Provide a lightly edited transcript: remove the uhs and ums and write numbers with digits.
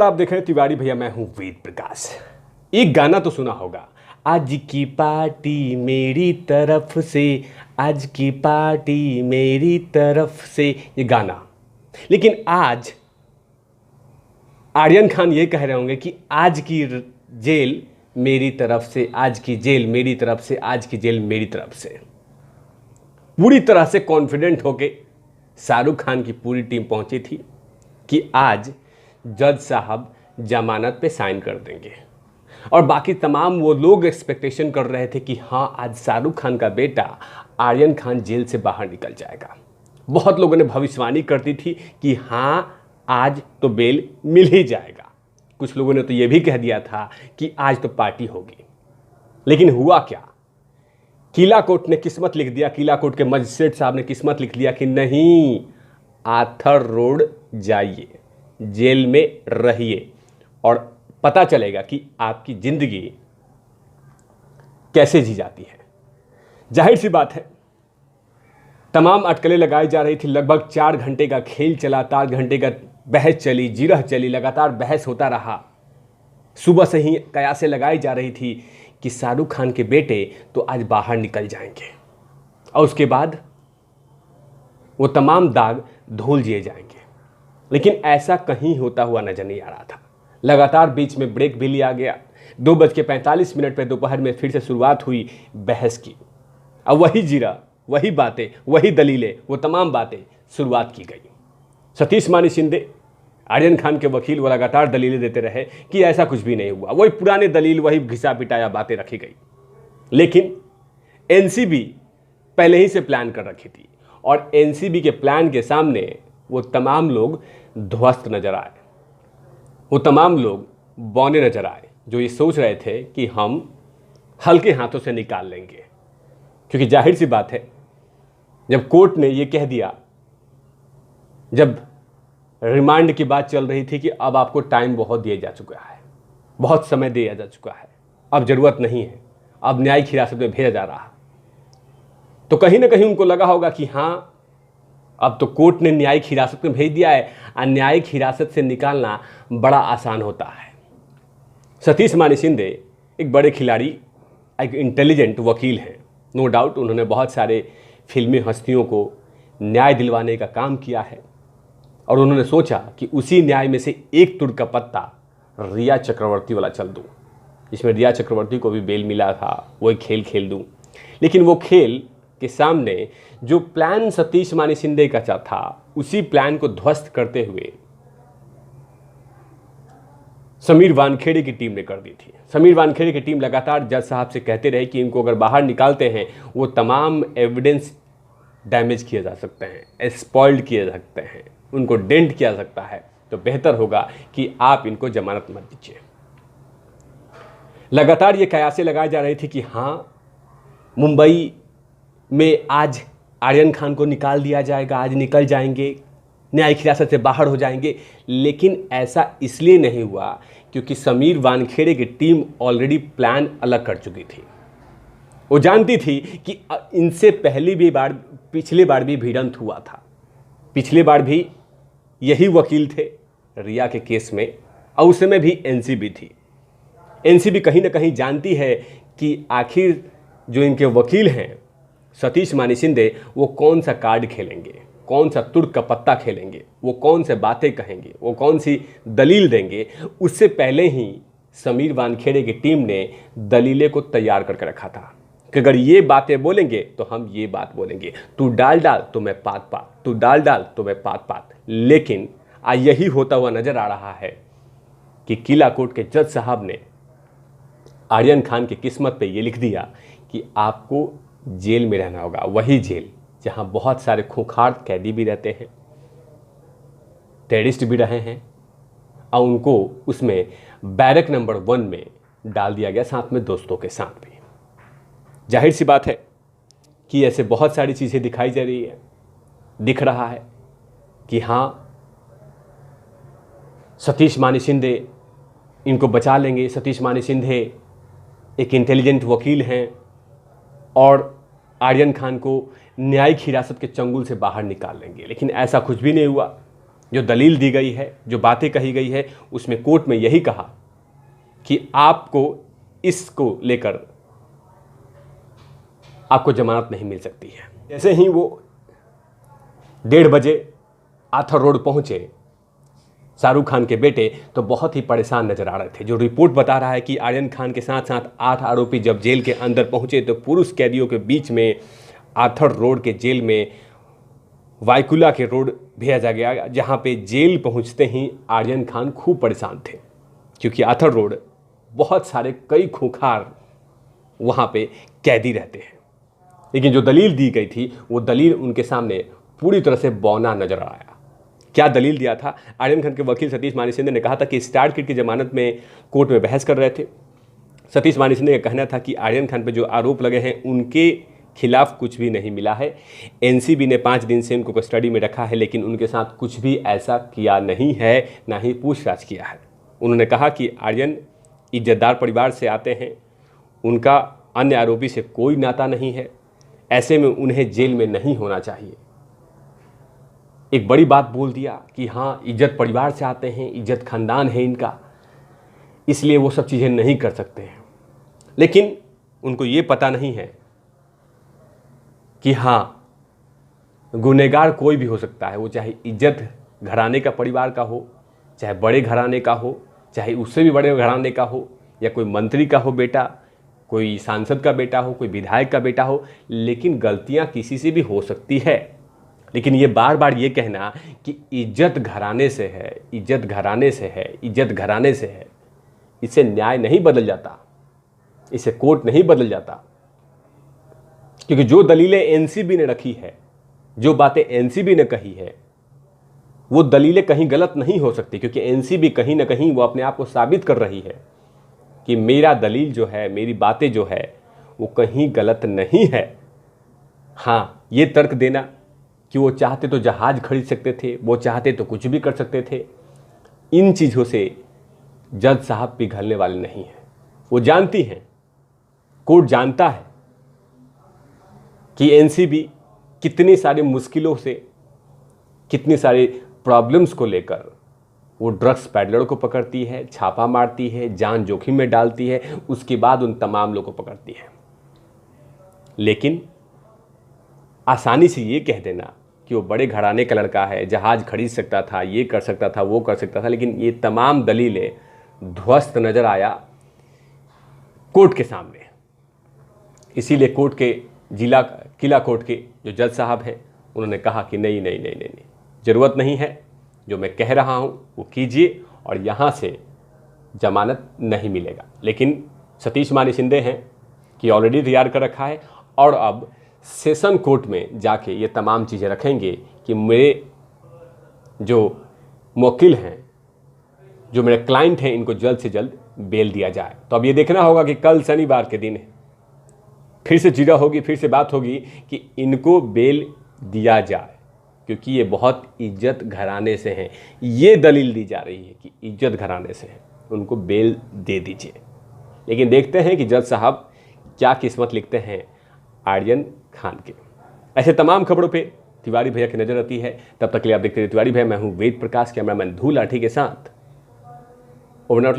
आप देख रहे हैं तिवारी भैया, मैं हूं वेद प्रकाश। एक गाना तो सुना होगा, आज की पार्टी मेरी तरफ से, आज की पार्टी मेरी तरफ से, ये गाना। लेकिन आज आर्यन खान ये कह रहे होंगे कि आज की जेल मेरी तरफ से, आज की जेल मेरी तरफ से, आज की जेल मेरी तरफ से। पूरी तरह से कॉन्फिडेंट होके शाहरुख खान की पूरी टीम पहुंची थी कि आज जज साहब जमानत पे साइन कर देंगे, और बाकी तमाम वो लोग एक्सपेक्टेशन कर रहे थे कि हाँ, आज शाहरुख खान का बेटा आर्यन खान जेल से बाहर निकल जाएगा। बहुत लोगों ने भविष्यवाणी कर दी थी कि हाँ, आज तो बेल मिल ही जाएगा। कुछ लोगों ने तो ये भी कह दिया था कि आज तो पार्टी होगी। लेकिन हुआ क्या? किला कोर्ट ने किस्मत लिख दिया, किला कोर्ट के मजिस्ट्रेट साहब ने किस्मत लिख दिया कि नहीं, आर्थर रोड जाइए, जेल में रहिए और पता चलेगा कि आपकी जिंदगी कैसे जी जाती है। जाहिर सी बात है, तमाम अटकलें लगाई जा रही थी। लगभग 4 घंटे का खेल चला, 4 घंटे का बहस चली, जिरह चली, लगातार बहस होता रहा। सुबह से ही कयासें लगाई जा रही थी कि शाहरुख खान के बेटे तो आज बाहर निकल जाएंगे और उसके बाद वो तमाम दाग धुल दिए जाएंगे। लेकिन ऐसा कहीं होता हुआ नजर नहीं आ रहा था। लगातार बीच में ब्रेक भी लिया गया। 2:45 पर दोपहर में फिर से शुरुआत हुई बहस की। अब वही जीरा, वही बातें, वही दलीलें, वो तमाम बातें शुरुआत की गई। सतीश मानी शिंदे, आर्यन खान के वकील, वो लगातार दलीलें देते रहे कि ऐसा कुछ भी नहीं हुआ। वही पुराने दलील, वही घिसा पिटाया बातें रखी गई। लेकिन एनसीबी पहले ही से प्लान कर रखी थी और एनसीबी के प्लान के सामने वो तमाम लोग ध्वस्त नजर आए। वो तमाम लोग बौने नजर आए जो ये सोच रहे थे कि हम हल्के हाथों से निकाल लेंगे। क्योंकि जाहिर सी बात है, जब कोर्ट ने ये कह दिया, जब रिमांड की बात चल रही थी कि अब आपको टाइम बहुत दिया जा चुका है, बहुत समय दिया जा चुका है, अब ज़रूरत नहीं है, अब न्यायिक हिरासत में भेजा जा रहा, तो कहीं ना कहीं उनको लगा होगा कि हाँ, अब तो कोर्ट ने न्यायिक हिरासत में भेज दिया है और न्यायिक हिरासत से निकालना बड़ा आसान होता है। सतीश मानी शिंदे एक बड़े खिलाड़ी, एक इंटेलिजेंट वकील हैं। नो डाउट उन्होंने बहुत सारे फिल्मी हस्तियों को न्याय दिलवाने का काम किया है और उन्होंने सोचा कि उसी न्याय में से एक तुड़ का पत्ता रिया चक्रवर्ती वाला चल दूँ, जिसमें रिया चक्रवर्ती को भी बेल मिला था, वो एक खेल खेल दूँ। लेकिन वो खेल के सामने जो प्लान सतीश मानी शिंदे का था, उसी प्लान को ध्वस्त करते हुए समीर वानखेड़े की टीम ने कर दी थी। समीर वानखेड़े की टीम लगातार जज साहब से कहते रहे कि इनको अगर बाहर निकालते हैं वो तमाम एविडेंस डैमेज किए जा सकते हैं, स्पॉइल्ड किए जा सकते हैं, उनको डेंट किया जा सकता है, तो बेहतर होगा कि आप इनको जमानत मत दीजिए। लगातार ये कयासें लगाई जा रही थी कि हाँ, मुंबई में आज आर्यन खान को निकाल दिया जाएगा, आज निकल जाएंगे, न्यायिक हिरासत से बाहर हो जाएंगे। लेकिन ऐसा इसलिए नहीं हुआ क्योंकि समीर वानखेड़े की टीम ऑलरेडी प्लान अलग कर चुकी थी। वो जानती थी कि इनसे पिछली बार भी भिड़ंत हुआ था। पिछली बार भी यही वकील थे रिया के केस में और उस समय भी एनसीबी थी। एनसीबी कहीं ना कहीं जानती है कि आखिर जो इनके वकील हैं सतीश मानी शिंदे, वो कौन सा कार्ड खेलेंगे, कौन सा तुड़ का पत्ता खेलेंगे, वो कौन से बातें कहेंगे, वो कौन सी दलील देंगे। उससे पहले ही समीर वानखेड़े की टीम ने दलीलें को तैयार करके रखा था कि अगर ये बातें बोलेंगे तो हम ये बात बोलेंगे, तू डाल तो मैं पात पात, तू डाल तो मैं पात पात। लेकिन आज यही होता हुआ नजर आ रहा है कि किला कोर्ट के जज साहब ने आर्यन खान की किस्मत पे ये लिख दिया कि आपको जेल में रहना होगा, वही जेल जहां बहुत सारे खूंखार कैदी भी रहते हैं, टेररिस्ट भी रहे हैं, और उनको उसमें बैरक नंबर 1 में डाल दिया गया, साथ में दोस्तों के साथ भी। जाहिर सी बात है कि ऐसे बहुत सारी चीज़ें दिखाई जा रही है। दिख रहा है कि हाँ, सतीश मानी शिंदे इनको बचा लेंगे। सतीश मानी शिंदे एक इंटेलिजेंट वकील हैं और आर्यन खान को न्यायिक हिरासत के चंगुल से बाहर निकाल लेंगे। लेकिन ऐसा कुछ भी नहीं हुआ। जो दलील दी गई है, जो बातें कही गई है, उसमें कोर्ट में यही कहा कि आपको इसको लेकर आपको जमानत नहीं मिल सकती है। जैसे ही वो 1:30 बजे आथर रोड पहुंचे शाहरुख खान के बेटे, तो बहुत ही परेशान नजर आ रहे थे। जो रिपोर्ट बता रहा है कि आर्यन खान के साथ साथ 8 आरोपी जब जेल के अंदर पहुंचे तो पुरुष कैदियों के बीच में आथर रोड के जेल में वाइकुला के रोड भेजा गया, जहां पे जेल पहुंचते ही आर्यन खान खूब परेशान थे, क्योंकि आथर रोड बहुत सारे कई खूंखार वहां पे कैदी रहते हैं। लेकिन जो दलील दी गई थी वो दलील उनके सामने पूरी तरह से बौना नजर आया। क्या दलील दिया था? आर्यन खान के वकील सतीश मानिसिंह ने कहा था कि स्टार किड की जमानत में कोर्ट में बहस कर रहे थे। सतीश मानिसिंह का कहना था कि आर्यन खान पे जो आरोप लगे हैं उनके खिलाफ कुछ भी नहीं मिला है। एनसीबी ने 5 दिन से उनको कस्टडी में रखा है, लेकिन उनके साथ कुछ भी ऐसा किया नहीं है, ना ही पूछताछ किया है। उन्होंने कहा कि आर्यन इज्जतदार परिवार से आते हैं, उनका अन्य आरोपी से कोई नाता नहीं है, ऐसे में उन्हें जेल में नहीं होना चाहिए। एक बड़ी बात बोल दिया कि हाँ, इज्जत परिवार से आते हैं, इज्जत खानदान है इनका, इसलिए वो सब चीज़ें नहीं कर सकते हैं। लेकिन उनको ये पता नहीं है कि हाँ, गुनहगार कोई भी हो सकता है, वो चाहे इज्जत घराने का परिवार का हो, चाहे बड़े घराने का हो, चाहे उससे भी बड़े घराने का हो, या कोई मंत्री का हो बेटा, कोई सांसद का बेटा हो, कोई विधायक का बेटा हो, लेकिन गलतियां किसी से भी हो सकती है। लेकिन ये बार बार ये कहना कि इज्जत घराने से है, इज्जत घराने से है, इज्जत घराने से है, इससे न्याय नहीं बदल जाता, इससे कोर्ट नहीं बदल जाता। क्योंकि जो दलीलें एनसीबी ने रखी है, जो बातें एनसीबी ने कही है, वो दलीलें कहीं गलत नहीं हो सकती, क्योंकि एनसीबी कहीं ना कहीं वो अपने आप को साबित कर रही है कि मेरा दलील जो है, मेरी बातें जो है, वो कहीं गलत नहीं है। हाँ, ये तर्क देना कि वो चाहते तो जहाज खरीद सकते थे, वो चाहते तो कुछ भी कर सकते थे, इन चीज़ों से जज साहब पिघलने वाले नहीं हैं। वो जानती हैं, कोर्ट जानता है कि एनसीबी कितनी सारी मुश्किलों से, कितनी सारी प्रॉब्लम्स को लेकर वो ड्रग्स पैडलर को पकड़ती है, छापा मारती है, जान जोखिम में डालती है, उसके बाद उन तमाम लोगों को पकड़ती है। लेकिन आसानी से ये कह देना कि वो बड़े घराने का लड़का है, जहाज खरीद सकता था, ये कर सकता था, वो कर सकता था, लेकिन ये तमाम दलीलें ध्वस्त नजर आया कोर्ट के सामने। इसीलिए कोर्ट के किला कोर्ट के जो जज साहब हैं, उन्होंने कहा कि नहीं नहीं नहीं नहीं नहीं, ज़रूरत नहीं है, जो मैं कह रहा हूँ वो कीजिए और यहाँ से जमानत नहीं मिलेगा। लेकिन सतीश मानिसिंह हैं कि ऑलरेडी तैयार कर रखा है और अब सेशन कोर्ट में जाके ये तमाम चीज़ें रखेंगे कि मेरे जो मुवक्किल हैं, जो मेरे क्लाइंट हैं, इनको जल्द से जल्द बेल दिया जाए। तो अब ये देखना होगा कि कल शनिवार के दिन है, फिर से चीज़ा होगी, फिर से बात होगी कि इनको बेल दिया जाए, क्योंकि ये बहुत इज्जत घराने से हैं। ये दलील दी जा रही है कि इज्जत घराने से हैं, उनको बेल दे दीजिए। लेकिन देखते हैं कि जज साहब क्या किस्मत लिखते हैं आर्यन खान के। ऐसे तमाम खबरों पे तिवारी भैया की नजर रहती है। तब तक के लिए आप देखते रहिए तिवारी भैया। मैं हूँ वेद प्रकाश, कैमरामैन धूल लाठी के साथ। ओवर।